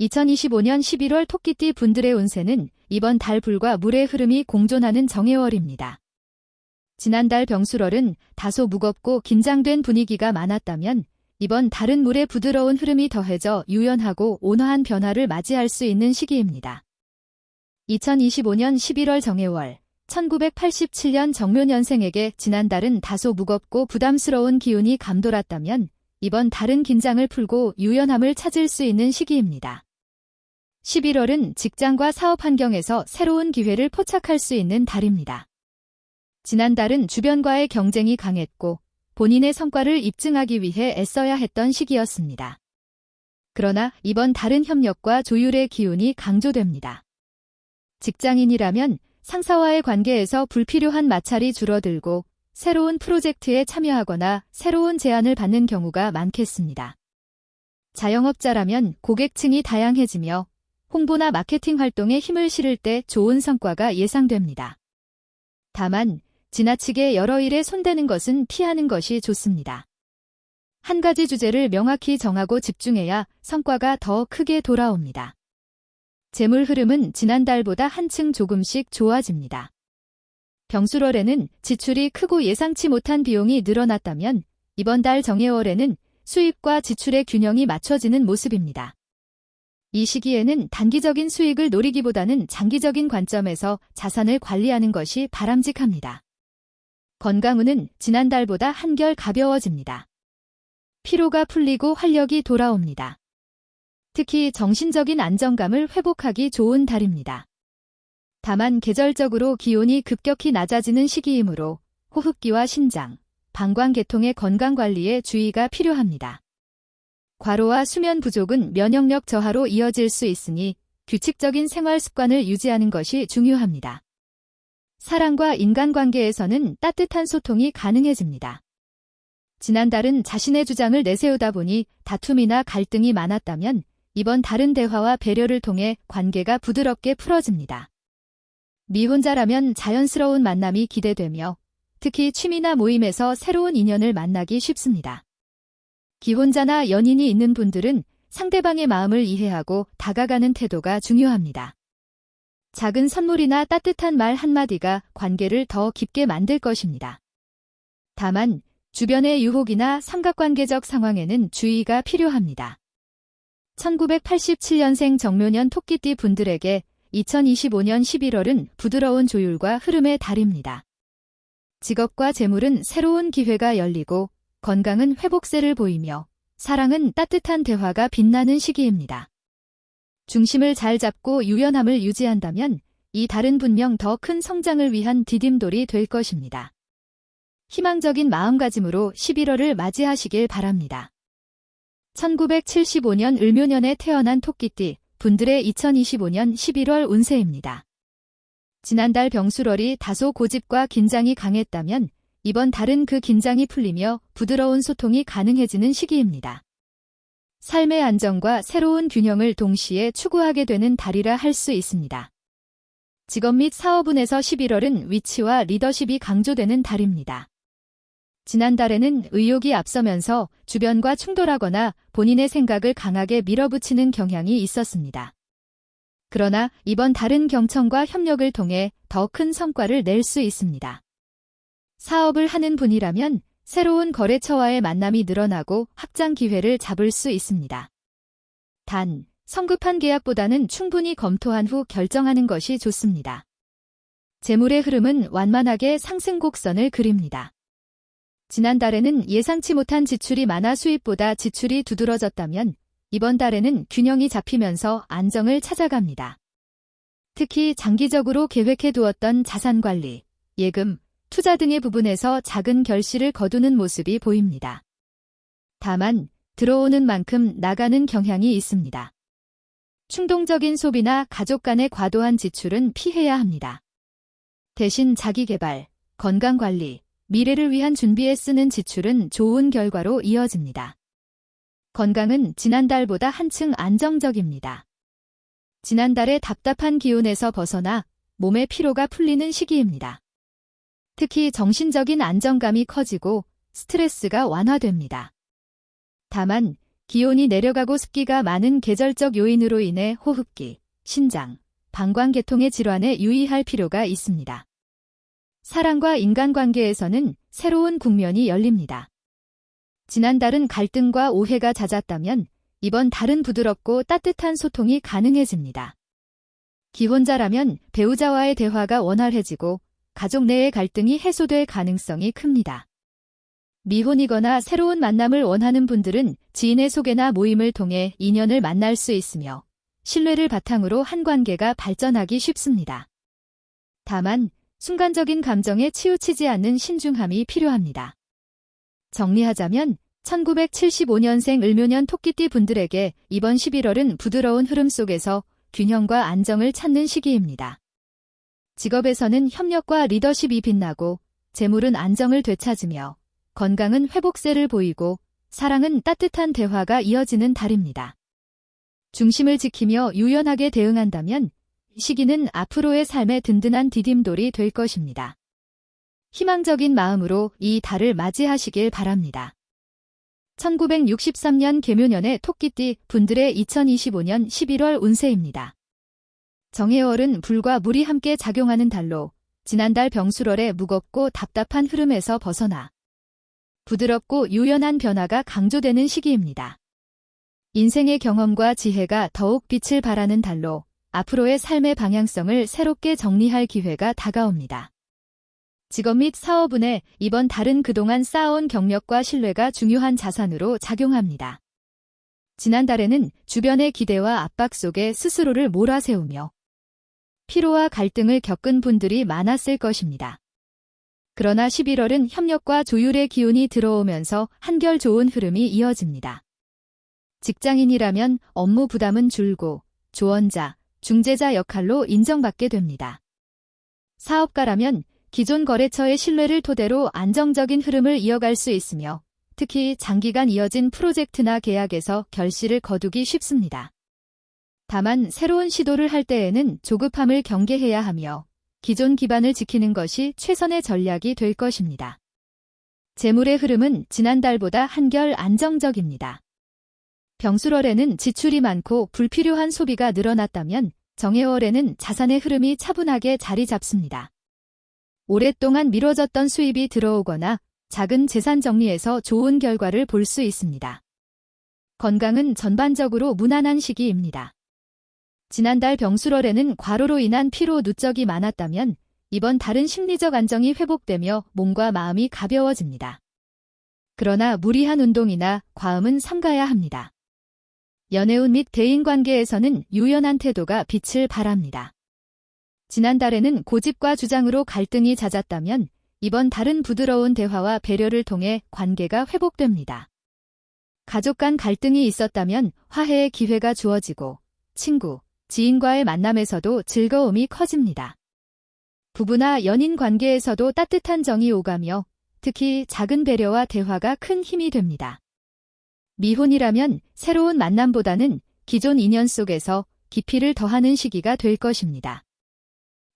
2025년 11월 토끼띠 분들의 운세는 이번 달 불과 물의 흐름이 공존하는 정해월입니다. 지난달 병술월은 다소 무겁고 긴장된 분위기가 많았다면 이번 달은 물의 부드러운 흐름이 더해져 유연하고 온화한 변화를 맞이할 수 있는 시기입니다. 2025년 11월 정해월, 1987년 정묘년생에게 지난달은 다소 무겁고 부담스러운 기운이 감돌았다면 이번 달은 긴장을 풀고 유연함을 찾을 수 있는 시기입니다. 11월은 직장과 사업 환경에서 새로운 기회를 포착할 수 있는 달입니다. 지난달은 주변과의 경쟁이 강했고 본인의 성과를 입증하기 위해 애써야 했던 시기였습니다. 그러나 이번 달은 협력과 조율의 기운이 강조됩니다. 직장인이라면 상사와의 관계에서 불필요한 마찰이 줄어들고 새로운 프로젝트에 참여하거나 새로운 제안을 받는 경우가 많겠습니다. 자영업자라면 고객층이 다양해지며 홍보나 마케팅 활동에 힘을 실을 때 좋은 성과가 예상됩니다. 다만 지나치게 여러 일에 손대는 것은 피하는 것이 좋습니다. 한 가지 주제를 명확히 정하고 집중해야 성과가 더 크게 돌아옵니다. 재물 흐름은 지난달보다 한층 조금씩 좋아집니다. 병술월에는 지출이 크고 예상치 못한 비용이 늘어났다면 이번 달 정해월에는 수입과 지출의 균형이 맞춰지는 모습입니다. 이 시기에는 단기적인 수익을 노리기보다는 장기적인 관점에서 자산을 관리하는 것이 바람직합니다. 건강운은 지난달보다 한결 가벼워집니다. 피로가 풀리고 활력이 돌아옵니다. 특히 정신적인 안정감을 회복하기 좋은 달입니다. 다만 계절적으로 기온이 급격히 낮아지는 시기이므로 호흡기와 신장, 방광계통의 건강관리에 주의가 필요합니다. 과로와 수면 부족은 면역력 저하로 이어질 수 있으니 규칙적인 생활 습관을 유지하는 것이 중요합니다. 사랑과 인간관계에서는 따뜻한 소통이 가능해집니다. 지난달은 자신의 주장을 내세우다 보니 다툼이나 갈등이 많았다면 이번 달은 대화와 배려를 통해 관계가 부드럽게 풀어집니다. 미혼자라면 자연스러운 만남이 기대되며 특히 취미나 모임에서 새로운 인연을 만나기 쉽습니다. 기혼자나 연인이 있는 분들은 상대방의 마음을 이해하고 다가가는 태도가 중요합니다. 작은 선물이나 따뜻한 말 한마디가 관계를 더 깊게 만들 것입니다. 다만 주변의 유혹이나 삼각관계적 상황에는 주의가 필요합니다. 1987년생 정묘년 토끼띠 분들에게 2025년 11월은 부드러운 조율과 흐름의 달입니다. 직업과 재물은 새로운 기회가 열리고 건강은 회복세를 보이며 사랑은 따뜻한 대화가 빛나는 시기입니다. 중심을 잘 잡고 유연함을 유지한다면 이 달은 분명 더 큰 성장을 위한 디딤돌이 될 것입니다. 희망적인 마음가짐으로 11월을 맞이하시길 바랍니다. 1975년 을묘년에 태어난 토끼띠 분들의 2025년 11월 운세입니다. 지난달 병술월이 다소 고집과 긴장이 강했다면 이번 달은 그 긴장이 풀리며 부드러운 소통이 가능해지는 시기입니다. 삶의 안정과 새로운 균형을 동시에 추구하게 되는 달이라 할 수 있습니다. 직업 및 사업운에서 11월은 위치와 리더십이 강조되는 달입니다. 지난달에는 의욕이 앞서면서 주변과 충돌하거나 본인의 생각을 강하게 밀어붙이는 경향이 있었습니다. 그러나 이번 달은 경청과 협력을 통해 더 큰 성과를 낼 수 있습니다. 사업을 하는 분이라면 새로운 거래처와의 만남이 늘어나고 확장 기회를 잡을 수 있습니다. 단, 성급한 계약보다는 충분히 검토한 후 결정하는 것이 좋습니다. 재물의 흐름은 완만하게 상승 곡선을 그립니다. 지난달에는 예상치 못한 지출이 많아 수입보다 지출이 두드러졌다면 이번 달에는 균형이 잡히면서 안정을 찾아갑니다. 특히 장기적으로 계획해두었던 자산관리, 예금, 투자 등의 부분에서 작은 결실을 거두는 모습이 보입니다. 다만 들어오는 만큼 나가는 경향이 있습니다. 충동적인 소비나 가족 간의 과도한 지출은 피해야 합니다. 대신 자기개발, 건강관리, 미래를 위한 준비에 쓰는 지출은 좋은 결과로 이어집니다. 건강은 지난달보다 한층 안정적입니다. 지난달의 답답한 기운에서 벗어나 몸의 피로가 풀리는 시기입니다. 특히 정신적인 안정감이 커지고 스트레스가 완화됩니다. 다만 기온이 내려가고 습기가 많은 계절적 요인으로 인해 호흡기, 신장, 방광계통의 질환에 유의할 필요가 있습니다. 사랑과 인간관계에서는 새로운 국면이 열립니다. 지난달은 갈등과 오해가 잦았다면 이번 달은 부드럽고 따뜻한 소통이 가능해집니다. 기혼자라면 배우자와의 대화가 원활해지고 가족 내의 갈등이 해소될 가능성이 큽니다. 미혼이거나 새로운 만남을 원하는 분들은 지인의 소개나 모임을 통해 인연을 만날 수 있으며 신뢰를 바탕으로 한 관계가 발전하기 쉽습니다. 다만 순간적인 감정에 치우치지 않는 신중함이 필요합니다. 정리하자면 1975년생 을묘년 토끼띠 분들에게 이번 11월은 부드러운 흐름 속에서 균형과 안정을 찾는 시기입니다. 직업에서는 협력과 리더십이 빛나고 재물은 안정을 되찾으며 건강은 회복세를 보이고 사랑은 따뜻한 대화가 이어지는 달입니다. 중심을 지키며 유연하게 대응한다면 시기는 앞으로의 삶의 든든한 디딤돌이 될 것입니다. 희망적인 마음으로 이 달을 맞이하시길 바랍니다. 1963년 계묘년의 토끼띠 분들의 2025년 11월 운세입니다. 정해월은 불과 물이 함께 작용하는 달로 지난달 병술월의 무겁고 답답한 흐름에서 벗어나 부드럽고 유연한 변화가 강조되는 시기입니다. 인생의 경험과 지혜가 더욱 빛을 발하는 달로 앞으로의 삶의 방향성을 새롭게 정리할 기회가 다가옵니다. 직업 및 사업운에 이번 달은 그동안 쌓아온 경력과 신뢰가 중요한 자산으로 작용합니다. 지난달에는 주변의 기대와 압박 속에 스스로를 몰아세우며 피로와 갈등을 겪은 분들이 많았을 것입니다. 그러나 11월은 협력과 조율의 기운이 들어오면서 한결 좋은 흐름이 이어집니다. 직장인이라면 업무 부담은 줄고 조언자, 중재자 역할로 인정받게 됩니다. 사업가라면 기존 거래처의 신뢰를 토대로 안정적인 흐름을 이어갈 수 있으며 특히 장기간 이어진 프로젝트나 계약에서 결실을 거두기 쉽습니다. 다만 새로운 시도를 할 때에는 조급함을 경계해야 하며 기존 기반을 지키는 것이 최선의 전략이 될 것입니다. 재물의 흐름은 지난달보다 한결 안정적입니다. 병술월에는 지출이 많고 불필요한 소비가 늘어났다면 정해월에는 자산의 흐름이 차분하게 자리 잡습니다. 오랫동안 미뤄졌던 수입이 들어오거나 작은 재산 정리에서 좋은 결과를 볼 수 있습니다. 건강은 전반적으로 무난한 시기입니다. 지난달 병술월에는 과로로 인한 피로 누적이 많았다면 이번 달은 심리적 안정이 회복되며 몸과 마음이 가벼워집니다. 그러나 무리한 운동이나 과음은 삼가야 합니다. 연애운 및 대인관계에서는 유연한 태도가 빛을 발합니다. 지난달에는 고집과 주장으로 갈등이 잦았다면 이번 달은 부드러운 대화와 배려를 통해 관계가 회복됩니다. 가족 간 갈등이 있었다면 화해의 기회가 주어지고 친구, 지인과의 만남에서도 즐거움이 커집니다. 부부나 연인 관계에서도 따뜻한 정이 오가며 특히 작은 배려와 대화가 큰 힘이 됩니다. 미혼이라면 새로운 만남보다는 기존 인연 속에서 깊이를 더하는 시기가 될 것입니다.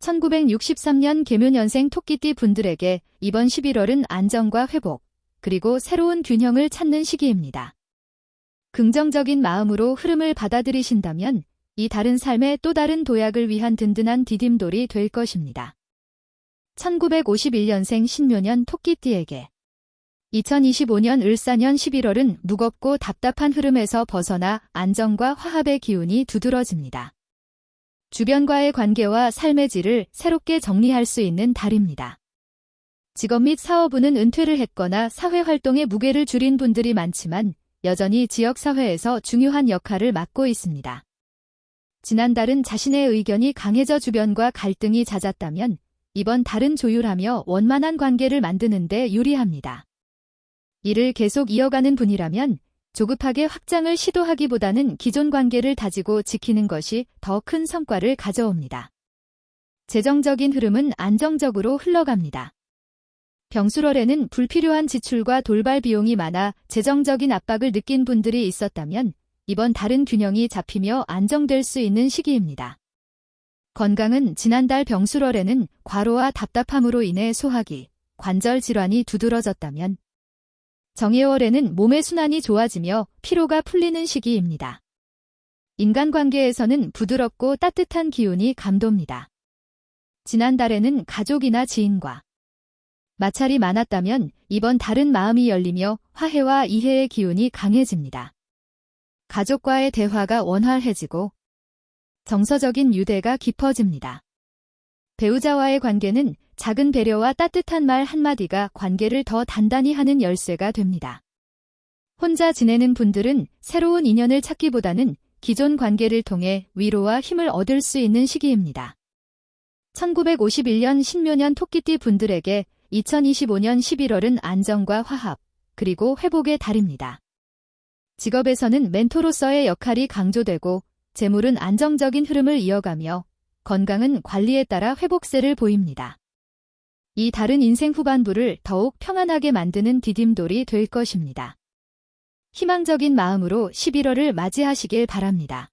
1963년 계묘년생 토끼띠 분들에게 이번 11월은 안정과 회복, 그리고 새로운 균형을 찾는 시기입니다. 긍정적인 마음으로 흐름을 받아들이신다면 이 달은 삶의 또 다른 도약을 위한 든든한 디딤돌이 될 것입니다. 1951년생 신묘년 토끼띠에게 2025년 을사년 11월은 무겁고 답답한 흐름에서 벗어나 안정과 화합의 기운이 두드러집니다. 주변과의 관계와 삶의 질을 새롭게 정리할 수 있는 달입니다. 직업 및 사업운은 은퇴를 했거나 사회활동에 무게를 줄인 분들이 많지만 여전히 지역사회에서 중요한 역할을 맡고 있습니다. 지난달은 자신의 의견이 강해져 주변과 갈등이 잦았다면 이번 달은 조율하며 원만한 관계를 만드는 데 유리합니다. 이를 계속 이어가는 분이라면 조급하게 확장을 시도하기보다는 기존 관계를 다지고 지키는 것이 더 큰 성과를 가져옵니다. 재정적인 흐름은 안정적으로 흘러갑니다. 병술월에는 불필요한 지출과 돌발 비용이 많아 재정적인 압박을 느낀 분들이 있었다면 이번 달은 균형이 잡히며 안정될 수 있는 시기입니다. 건강은 지난달 병술월에는 과로와 답답함으로 인해 소화기, 관절 질환이 두드러졌다면 정예월에는 몸의 순환이 좋아지며 피로가 풀리는 시기입니다. 인간관계에서는 부드럽고 따뜻한 기운이 감돕니다. 지난달에는 가족이나 지인과 마찰이 많았다면 이번 달은 마음이 열리며 화해와 이해의 기운이 강해집니다. 가족과의 대화가 원활해지고 정서적인 유대가 깊어집니다. 배우자와의 관계는 작은 배려와 따뜻한 말 한마디가 관계를 더 단단히 하는 열쇠가 됩니다. 혼자 지내는 분들은 새로운 인연을 찾기보다는 기존 관계를 통해 위로와 힘을 얻을 수 있는 시기입니다. 1951년 신묘년 토끼띠 분들에게 2025년 11월은 안정과 화합, 그리고 회복의 달입니다. 직업에서는 멘토로서의 역할이 강조되고 재물은 안정적인 흐름을 이어가며 건강은 관리에 따라 회복세를 보입니다. 이 달은 인생 후반부를 더욱 평안하게 만드는 디딤돌이 될 것입니다. 희망적인 마음으로 11월을 맞이하시길 바랍니다.